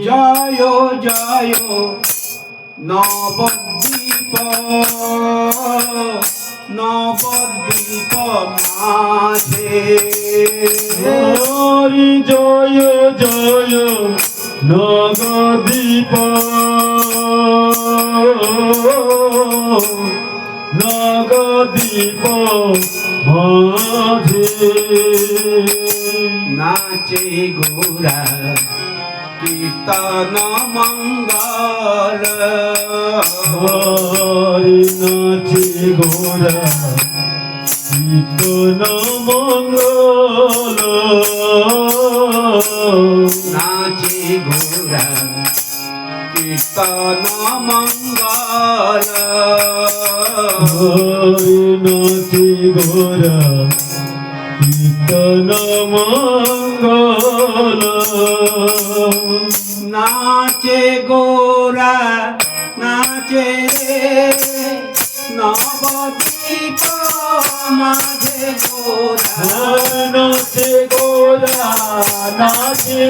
জয় জয় নবদ্বীপ নবদ্বীপ মাঝে হরি জয় জয় নবদ্বীপ নবদ্বীপ মাঝে নাচে গোরা কীর্তন মঙ্গল হরি নাচে গোরা কীর্তন মঙ্গল নাচে গোরা কীর্তন মঙ্গল হরি নাচে গোরা কীর্তন মঙ্গল নাচে গোরা নাচে নবদ্বীপ মাঝে গোরা নাচে গোরা নাচে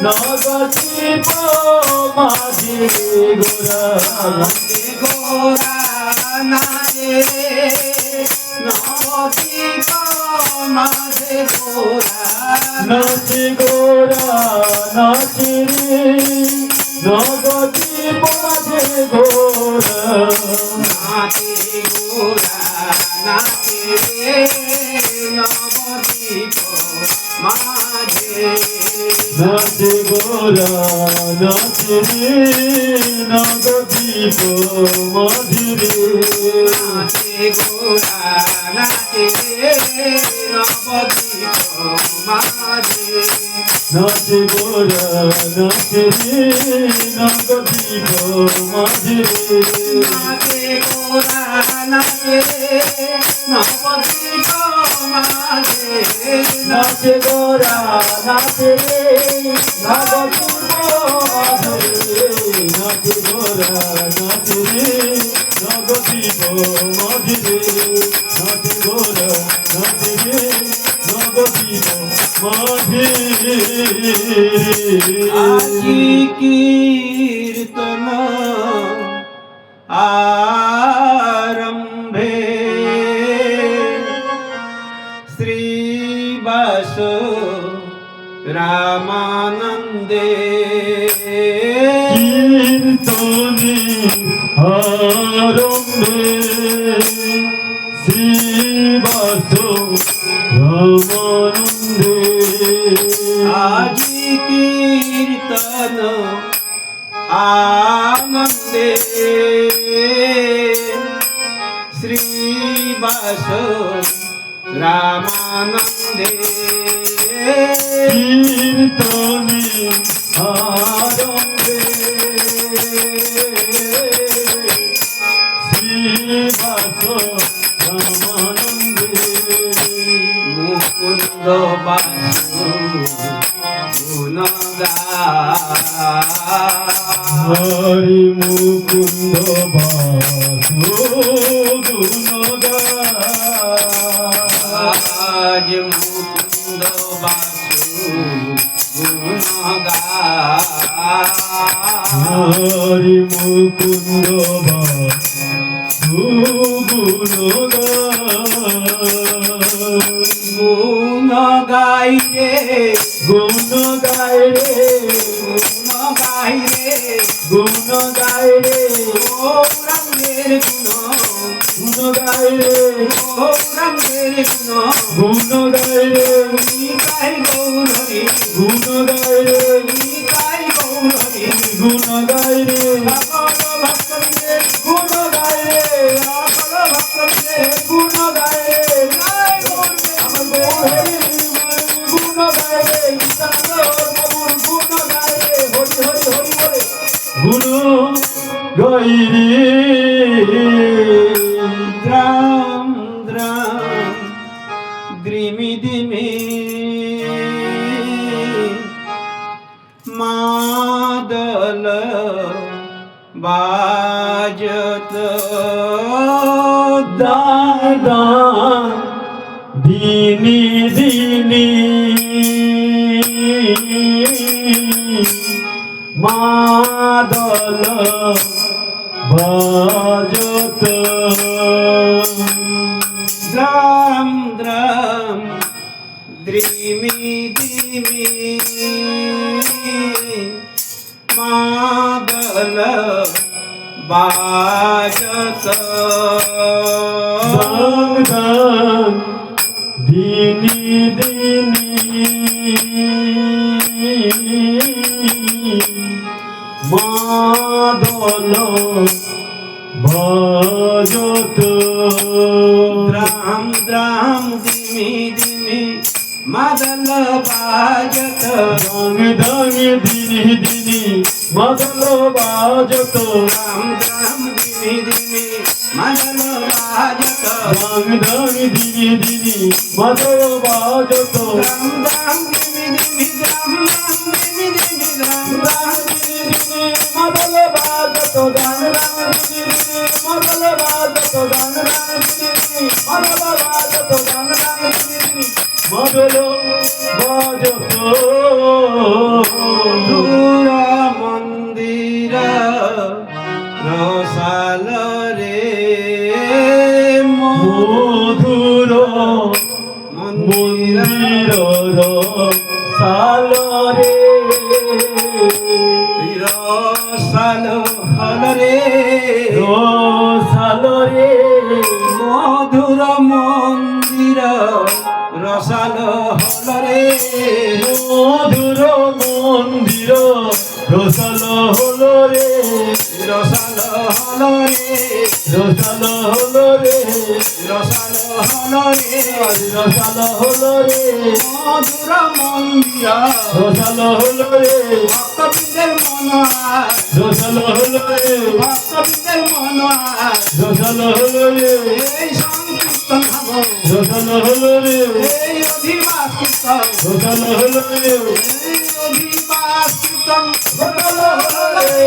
নবদ্বীপ মাঝে গোরা নাচে গোরা নাচে নবদ্বীপ মাঝে গোরা নাচে গোরা নাচে নবদ্বীপ মাঝে গোরা নাচে গোরা নাচে নবদ্বীপ মাঝে নাচে গোরা নাচে নবদ্বীপ মাঝে নাচে গোরা নাচে নবদ্বীপ মাঝে নাচে গোরা নাচে নবদ্বীপ মাঝে নাচে গোরা নাচে নবদ্বীপ মাঝে নাচে গোরা নাচে নবদ্বীপ মাঝে নাচে গোরা নাচে নবদ্বীপ মাঝে নাচে গোরা নাচে নবদ্বীপ মাঝে আজি কীর্তন আরম্ভে শ্রীবাস রামানন্দে কীর্তনে আরম্ভে শ্রীবাস রামানন্দে আজি কীর্তন আনন্দে শ্রীবাস রামানন্দে কীর্তনে আরম্ভে শ্রীবাস রামানন্দে মুকুন্দ বাসু গুণগা হরি মুকুন্দ বাসু গুণগা আজ মুকুন্দ বাসু গুণগা হরি মুকুন্দ বাসু গুণগা গুণ গাই রে গুণ গায় রে গুণ গাই রে গুণ গায় রে গৌরাঙ্গের গুণ গুণ গায় রে গৌরাঙ্গের গুণ গুণ গায় রে নিতাই গৌরী গুণ গায় রে নিতাই গৌরী গুণ গায় রে সকল ভক্তদের গুণ গাই রে সকল ভক্তদের গুণ গাই রে জয় গৌরী আমার গৌরী গুণ গাই রে ঈশ্বর প্রভুর গুণ গাই রে হরি হরি হরি বলে গুণ গায় রে দ্রাম দ্রাম দ্রিমি দিমি মাদল বাজত দাদা দিনী দিনী মাদল বাজত দ্রাম দ্রাম দ্রিমি দ্রিমি মাদল বাজত দাং দাং দিনি দিনি মাদল বাজত দ্রাম দ্রাম ধিমি ধিমি মাদল বাজত দাং দাং দিনি দিনি মাদল বাজত দ্রাম দ্রাম ধিমি ধিমি মাদল বাজত দাং দাং দিনি দিনি মাদল বাজত দ্রাম দ্রাম ধিমি ধিমি দ্রাম দ্রাম ধিমি ধিমি দ্রাম দ্রাম ধিমি ধিমি মাদল বাজত দাং দাং দিনি দিনি মাদল বাজত দাং দাং দিনি দিনি মাদল বাজত দাং দাং দিনি দিনি মাদল বাজত দূর মন্দির রসাল রে মধুর মন্দির মন্দিরর সালরে রসাল হল রে সালরে মধুর মন্দির রসাল হল রে মধুর মন্দির রসাল হল রে রসাল হল রে রসাল হল রে রসাল হল রে রসাল হল রে মধুর মন্দির রসাল হল রে ভক্তবৃন্দের মন রসাল হল রে ভক্তবৃন্দের মন রসাল হল রে এই সংকীর্তন ভাব রসাল হল রে এই অধিবাস কীর্তন রসাল হল রে এই অধিবাস কীর্তন রসাল হল রে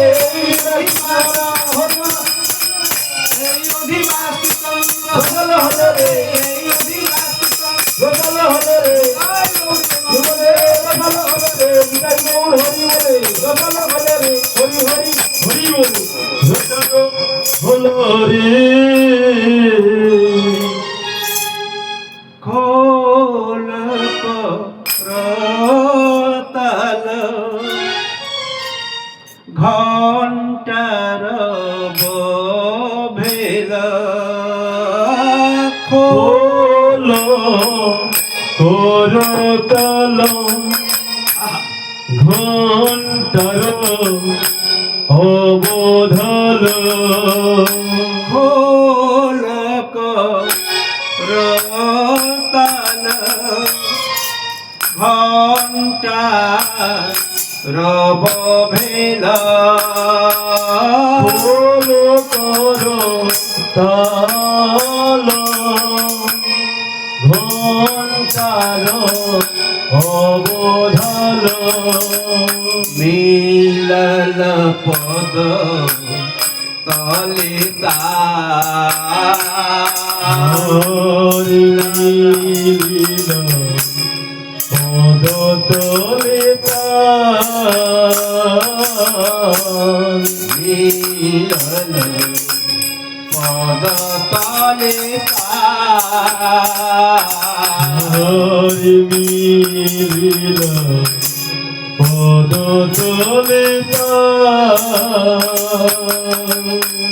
এই অধিবাস কীর্তন রসাল হল রে এই অধিবাস কীর্তন রসাল হল রে জীবনে রসাল হল রে বিদায় গৌর হরি বলে রসাল হল রে হরি হরি হরি বলে রসাল হল রে খোল করতাল ঘণ্টার ভেল খোল করতাল ঘণ্টার অবধাল খোল করতাল ঘণ্টা রব ভেল খোল করতাল ঘণ্টার অবধাল মিলল পদ তলে লীল পদ তলে মিলল পদ তলে হরি মিলিল পদ তলে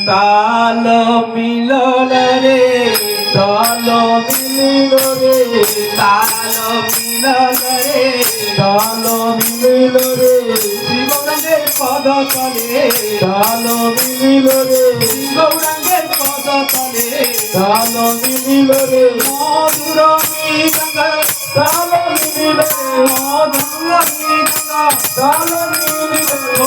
তাল মিলল রে তাল মিলিল রে তাল মিলল রে তাল মিলিল রে শিবগঙ্গের পদ তলে তাল মিলিল রে গৌরাঙ্গের পদ তলে তাল মিলিল রে মধুর মৃদঙ্গ তাল মিলিল রে মধুর মৃদঙ্গ তাল মিলিল রে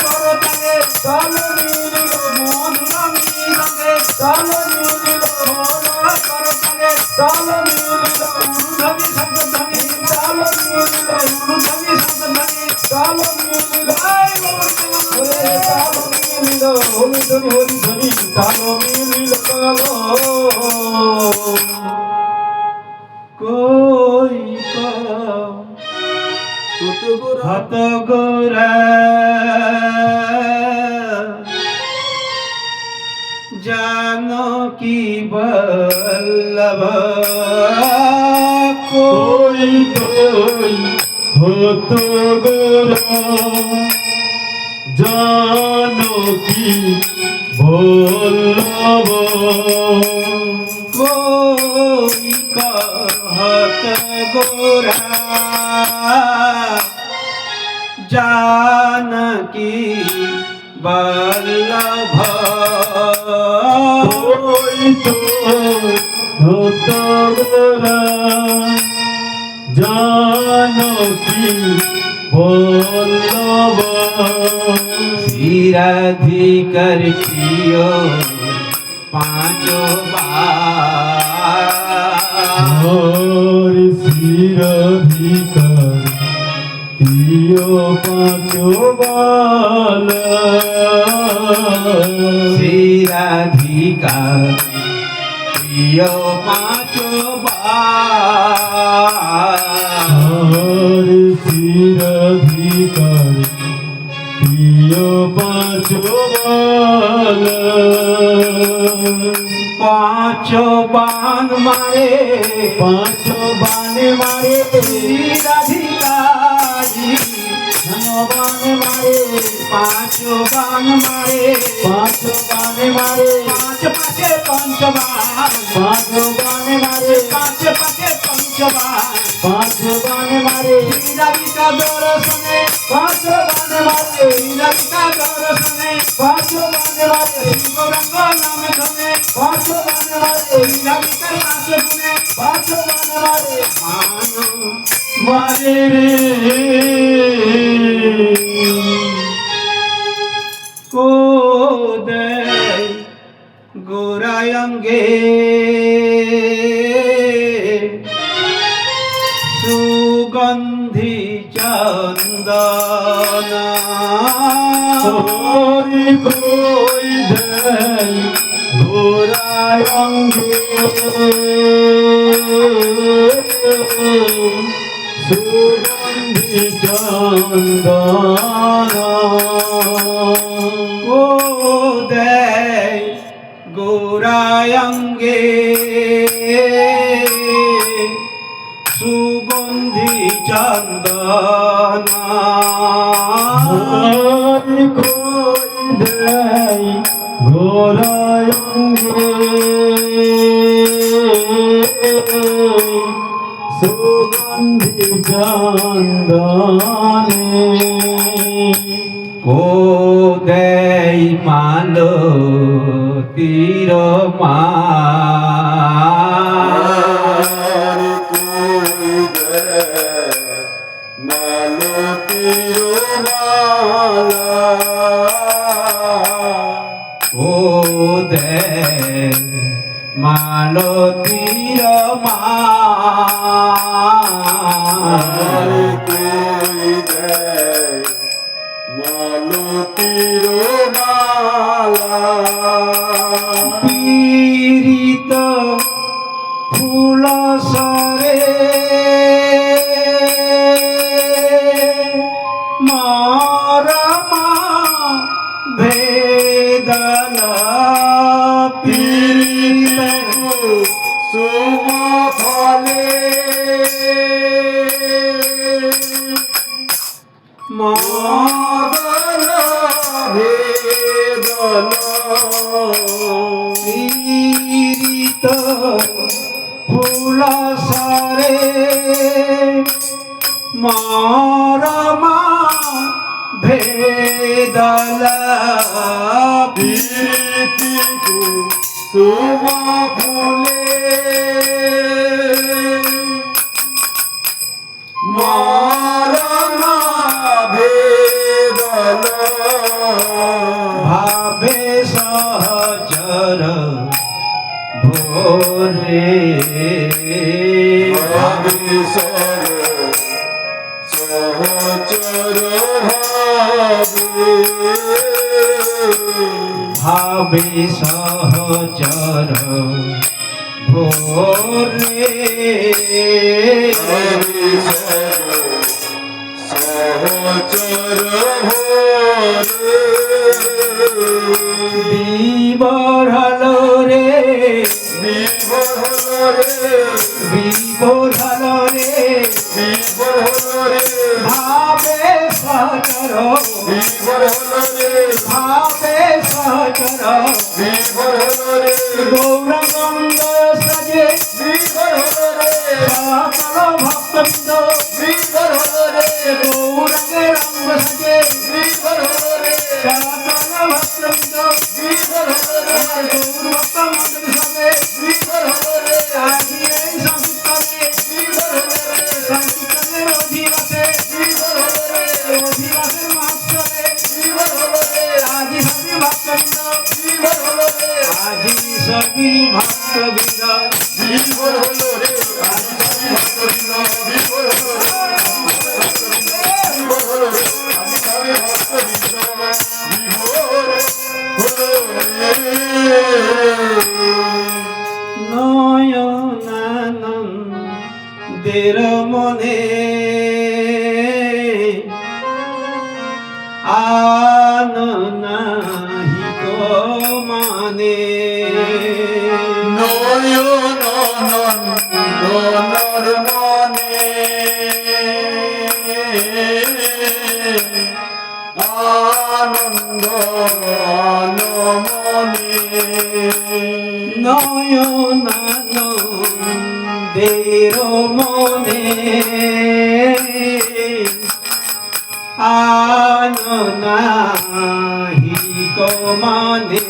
কর তলে তাল মিলিল মধুর মৃদঙ্গে তাল মিলিল কর তলে তাল মিলিল ঊর্ধ্বমি শব্দধ্বনি তাল মিলিল ঊর্ধ্বমি শব্দধ্বনি তাল মিলিল জয় গৌর তাল মিলিল হরি ধরি হরি ধরি তাল মিলিল তাল কই কত গোর হত গোরা জানকী বল্লভ কই কই হত গোরা জানকী বল্লভ কই কহত গোরা জানকী বল্লভ কই তো হত গোরা জানকী বল্লভ শিরাধিকার প্রিয় পাঁচো হর শিরাধিকার প্রিয় পাঁচবাল শিরাধিকার প্রিয় পাঁচো হর শিরাধিকার প্রিয় পাঁচবাল পাঁচো বান মারে পাঁচ বানে মারে শিরাধিকারী বানে মারে পাঁচো বান মারে পাঁচ বানে মারে পাঁচ পাশে পঞ্চবান পাঁচ বানে মারে পাঁচ পাশে পঞ্চবান পাঁচ বানে মারে শিরাধিকা দর্শনে পাঁচ বানে মারে শিরাধিকা দর্শনে পাঁচ বানে মারে গৌরাঙ্গ নামে ধনে পাঁচ বানে মারে শিরাধিকার নাচ শুনে পাঁচ বানে মারে মানো মারে রে কোদে গোরায়ঙ্গে সুগন্ধি চন্দন হরি কই দেয় ঘোরায় অঙ্গে সুগন্ধি চন্দন কোদে গোরায়ঙ্গে সুগন্ধি চন্দন হরি কই দেয় ঘোরায় অঙ্গে সুগন্ধি চন্দনে কোদেই মালো তীর মা কোদেই মালো তীর মা পীড়িত ফুল সরে মরমা ভেদল পীড়িত সুমফলে মদন ভেদন পীড়িত ফুল সরে মরমা ভেদল প্রীতিকু সুমফলে মরণ ভেদন ভাবে সহচর ভোরে সহচর ভাবে সহচর ভোরে সহচর ভোরে বিভোর হলো রে, বিভোর হলো রে, বিভোর হলো রে, বিভোর হলো রে, ভাবে সচর, বিভোর হলো রে, ভাবে সচর, বিভোর হলো রে, গৌরঙ্গ সাজে বিভোর হলো রে, সকল ভক্তবৃন্দ, বিভোর হলো রে, গৌরঙ্গের রঙ্গ সাজে বিভোর হলো রে, সকল ভক্তবৃন্দ, বিভোর হলো রে, গৌর ভক্ত মন্ডলী সবে বিভোর হলো রে, আজি এই সংকীর্তনে, বিভোর হলো রে, সংকীর্তনের অধিবাসে, বিভোর হলো রে, অধিবাসের মহোৎসবে বিভোর হলো রে, আজি সবই ভক্তবৃন্দ, বিভোর হলো রে, আজি সবই ভক্তবৃন্দ, বিভোর হলো রে, বিভোর হলো রে, বিভোর হলো রে, আমি সবে ভক্তবৃন্দ, বিভোর হলো রে। নয়নানন্দের মনে আন নাহি গো মানে, নয়ন নন্দনর মনে আনন্দ মনে নয়নানন্দের মনে আন নাহি গো মানে,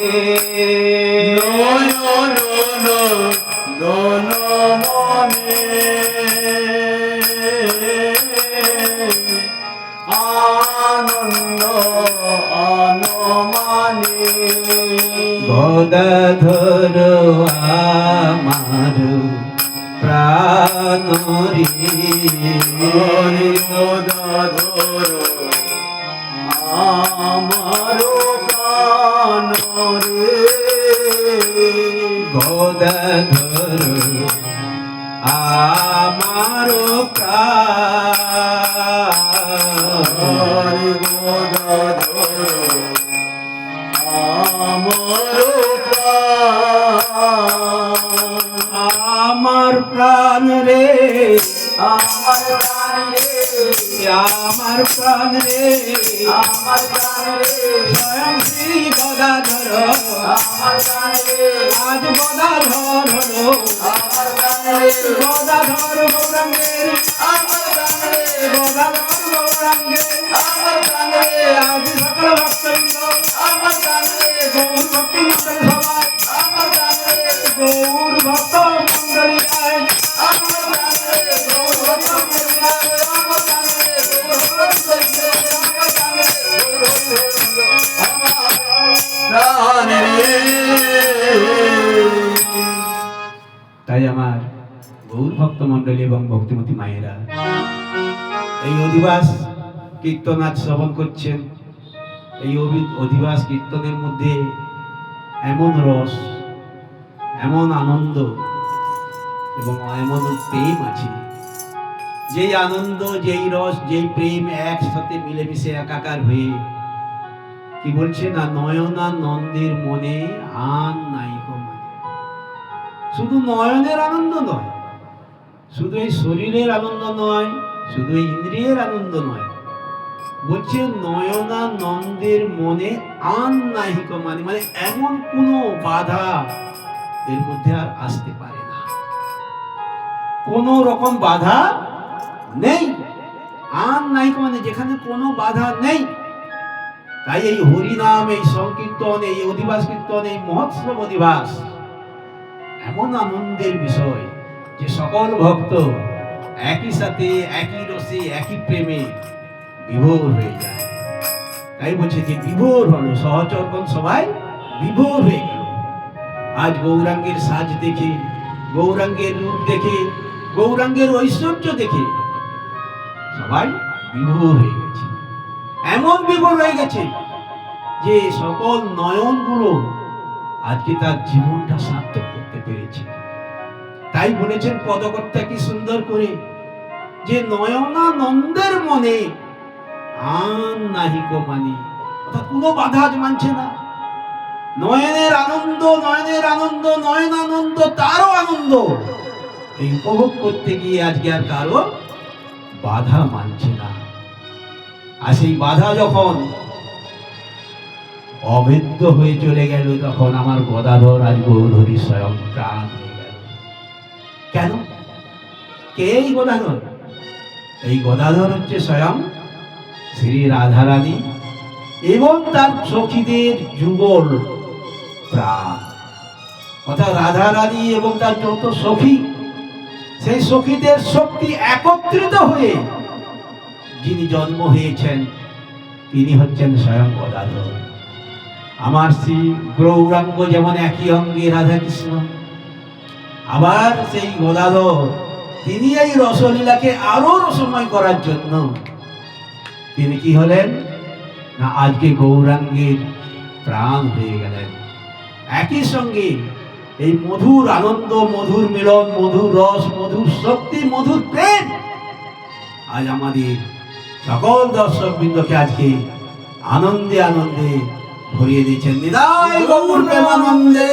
নয়ন নন্দন মনে আনন্দ আনমানে গদাধর আমার প্রাণ রে, হরি গদাধর আমার প্রাণ রে গদাধর আমার প্রাণ, হরি গদাধর আমার প্রাণ আমার প্রাণ রে, আমার প্রাণ রে আমার প্রাণ রে, আমার প্রাণ রে স্বয়ং শ্রী গদাধর আমার প্রাণ রে আজ গদাধর হলো, আমার প্রাণ রে গদাধর গৌরাঙ্গের, আমার প্রাণ রে গদাধর গৌরাঙ্গের, আমার প্রাণ রে আজ সকল ভক্তবৃন্দ, আমার প্রাণ রে গৌর ভক্তি মন্ডল সবাই, আমার প্রাণ রে গৌর ভক্ত মন্ডলী আয়, আমার প্রাণ রে গৌর ভক্ত মন্ডলী আমার প্রাণ রে গৌর ভক্ত মন্ডলী আমার প্রাণ রে গৌর ভক্ত মন্ডলী আমার প্রাণ রে। তাই আমার গৌর ভক্ত মন্ডলী এবং ভক্তিমতী মায়েরা এই অধিবাস কীর্তন আজ শ্রবণ করছেন। এই অধিবাস কীর্তনের মধ্যে এমন রস, এমন আনন্দ এবং এমন প্রেম আছে, যেই আনন্দ, যেই রস, যেই প্রেম একসাথে মিলেমিশে একাকার হয়ে কি বলছে না, নয়নানন্দের মনে আন নাই গো মানে। শুধু নয়নের আনন্দ নয়, শুধু এই শরীরের আনন্দ নয়, শুধু এই ইন্দ্রিয়ের আনন্দ নয়, বলছে নয়নানন্দের মনে আন নাই গো মানে, মানে এমন কোনো বাধা এর মধ্যে আর আসতে পারে না, কোনো রকম বাধা নেই। আন নাই গো মানে যেখানে কোনো বাধা নেই। তাই এই হরিনাম, এই সংকীর্তন, এই অধিবাস কীর্তন, এই মহোৎসব অধিবাস এমন আনন্দের বিষয় যে সকল ভক্ত একই সাথে, একই রসে, একই প্রেমে বিভোর হয়ে যায়। তাই বলছে যে বিভোর হলো, সহচরগণ সবাই বিভোর হয়ে গেল। আজ গৌরাঙ্গের সাজ দেখে, গৌরাঙ্গের রূপ দেখে, গৌরাঙ্গের ঐশ্বর্য দেখে সবাই বিভোর হয়ে গেছে। এমন বিভোর হয়ে গেছে যে সকল নয়নগুলো আজকে তার জীবনটা সার্থক করতে পেরেছে। তাই বলেছেন পদকর্তা কি সুন্দর করে, যে নয়নানন্দের মনে আন নাহিকো মানি, অর্থাৎ কোনো বাধা আজ মানছে না। নয়নের আনন্দ, নয়নের আনন্দ, নয়ন আনন্দ, তারও আনন্দ এই উপভোগ করতে গিয়ে আজকে আর কারো বাধা মানছে না। আর সেই বাধা যখন অভেদ্য হয়ে চলে গেল, তখন আমার গদাধর আজ গৌরহরি স্বয়ং প্রাণ হয়ে গেল। কেন? কে এই গদাধর? এই গদাধর হচ্ছে স্বয়ং শ্রী রাধারানী এবং তার সখীদের যুগল প্রাণ, অর্থাৎ রাধারানী এবং তার যত সখী, সেই সখীদের শক্তি একত্রিত হয়ে যিনি জন্ম হয়েছেন তিনি হচ্ছেন স্বয়ং গদাধর। আমার শ্রী গৌরাঙ্গ যেমন একই অঙ্গে রাধাকৃষ্ণ, আবার সেই গদাধর তিনি এই রসলীলাকে আরো রসময় করার জন্য তিনি কি হলেন না আজকে গৌরাঙ্গের প্রাণ হয়ে গেলেন। একই সঙ্গে এই মধুর আনন্দ, মধুর মিলন, মধুর রস, মধুর শক্তি, মধুর প্রেম আজ আমাদের সকল দর্শক বৃন্দকে আজকে আনন্দে আনন্দে ভরিয়ে দিয়েছেন। নিতাই গৌর প্রেমানন্দে।